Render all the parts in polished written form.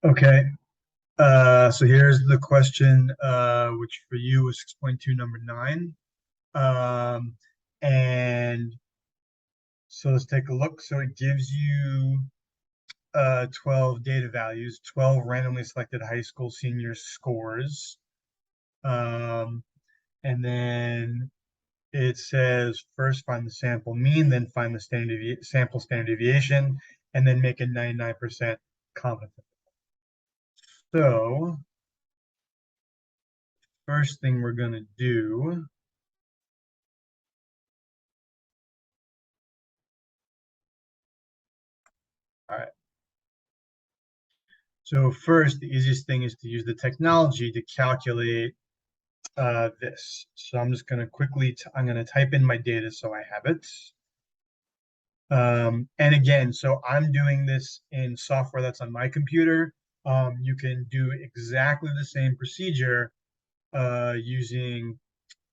Okay. So here's the question, which for you was 6.2, number 9. Um, and so let's take a look. So it gives you 12 data values, 12 randomly selected high school senior scores. Um, and then it says first find the sample mean, then find the sample standard deviation, and then make a 99% confidence. So first thing we're going to do, all right. So first, the easiest thing is to use the technology to calculate this. So I'm just going to I'm going to type in my data so I have it. And again, so I'm doing this in software that's on my computer. You can do exactly the same procedure using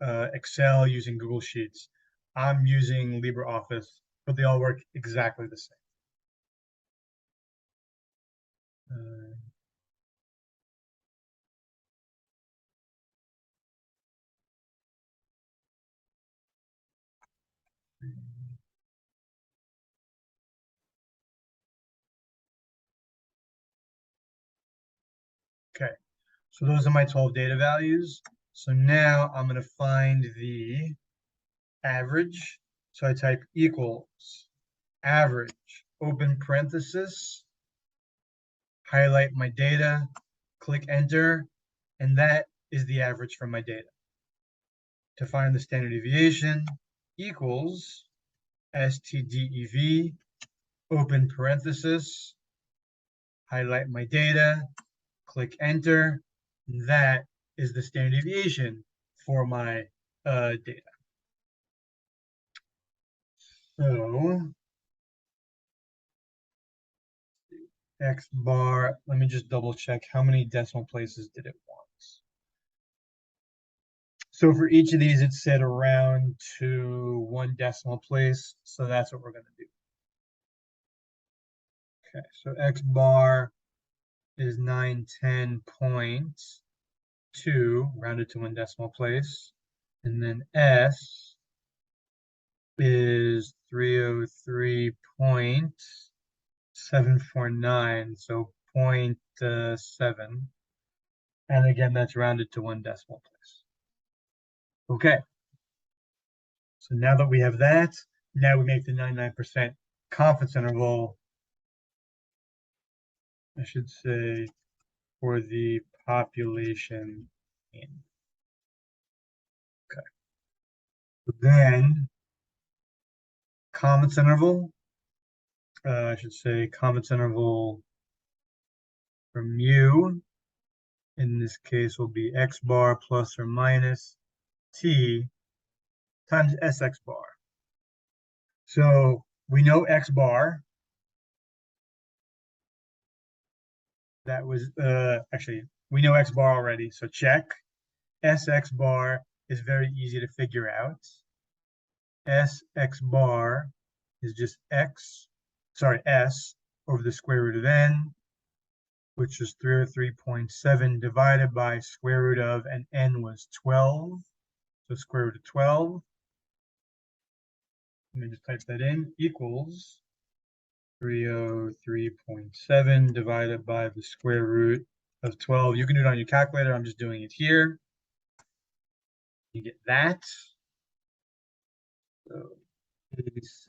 Excel, using Google Sheets. I'm using LibreOffice, but they all work exactly the same. Uh, okay, so those are my 12 data values. So now I'm going to find the average. So I type equals average, open parenthesis, highlight my data, click enter, and that is the average from my data. To find the standard deviation, equals STDEV, open parenthesis, highlight my data, click enter. That is the standard deviation for my data. So X bar, let me just double check how many decimal places did it want. So for each of these, it said around to 1 decimal place. So that's what we're going to do. Okay, so X bar is 910.2, rounded to 1 decimal place. And then S is 303.749, so 0.7. And again, that's rounded to 1 decimal place. Okay, so now that we have that, now we make the 99% confidence interval, I should say, for the population mean. Okay, so then confidence interval, I should say confidence interval for mu, in this case will be X bar plus or minus T times SX bar. So we know X bar. That was actually, we know X bar already, so check. SX bar is very easy to figure out. SX bar is just S over the square root of n, which is 303.7 divided by square root of, and n was 12, so square root of 12. Let me just type that in, equals 303.7 divided by the square root of 12. You can do it on your calculator. I'm just doing it here. You get that. So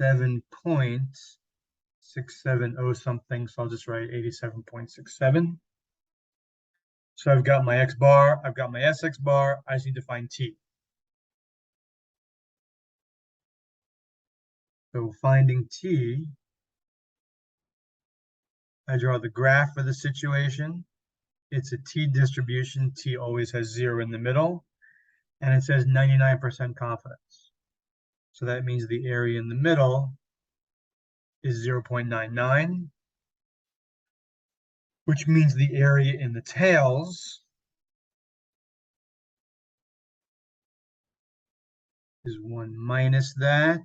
87.670 something. So I'll just write 87.67. So I've got my X bar, I've got my SX bar. I just need to find T. So finding T, I draw the graph for the situation. It's a T distribution. T always has 0 in the middle. And it says 99% confidence. So that means the area in the middle is 0.99, which means the area in the tails is 1 minus that,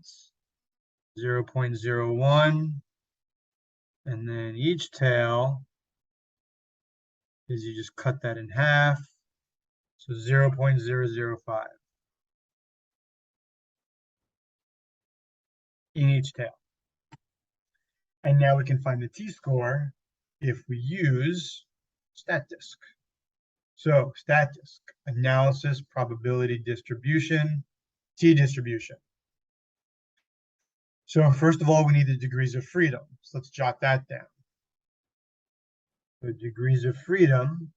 0.01. And then each tail is you just cut that in half. So 0.005 in each tail. And now we can find the t-score if we use StatDisk. So StatDisk, analysis, probability distribution, t-distribution. So first of all, we need the degrees of freedom. So let's jot that down. The degrees of freedom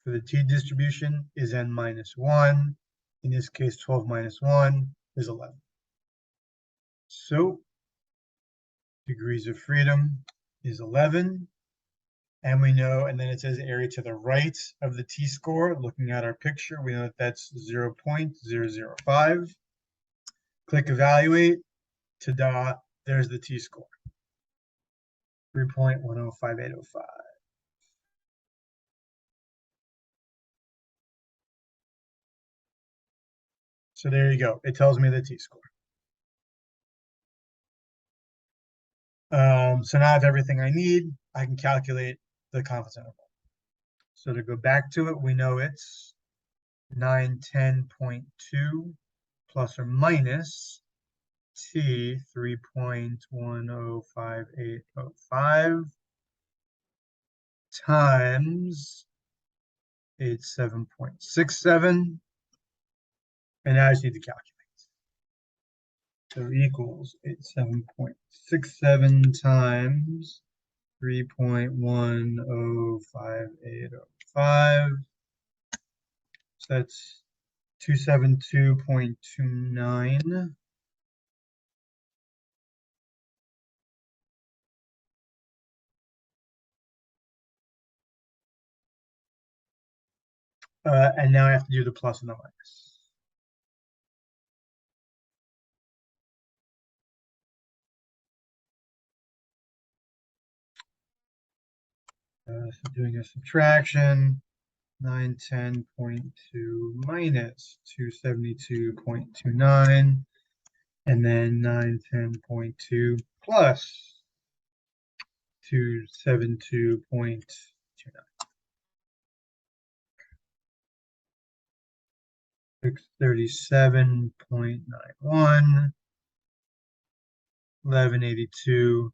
for the t-distribution is n minus 1. In this case, 12 minus 1 is 11. So degrees of freedom is 11. And we know, and then it says area to the right of the t-score. Looking at our picture, we know that that's 0.005. Click evaluate. Ta-da, there's the t-score. 3.105805. So there you go. It tells me the t-score. So now I have everything I need. I can calculate the confidence interval. So to go back to it, we know it's 910.2 plus or minus t 3.105805 times 87.67. And now I just need to calculate. So equals 87.67 times 3.105805. So that's 272.29. And now I have to do the plus and the minus. So doing a subtraction, 910.2 minus 272.29, and then 910.2 plus 272.29. 637.91, 1182.49.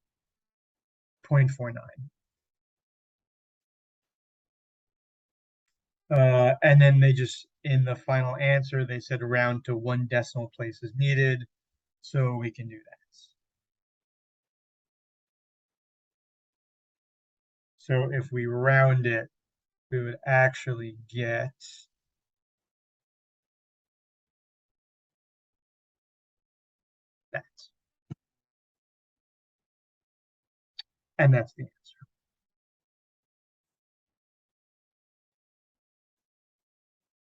And then they just, in the final answer, they said round to 1 decimal place is needed. So we can do that. So if we round it, we would actually get that. And that's the answer.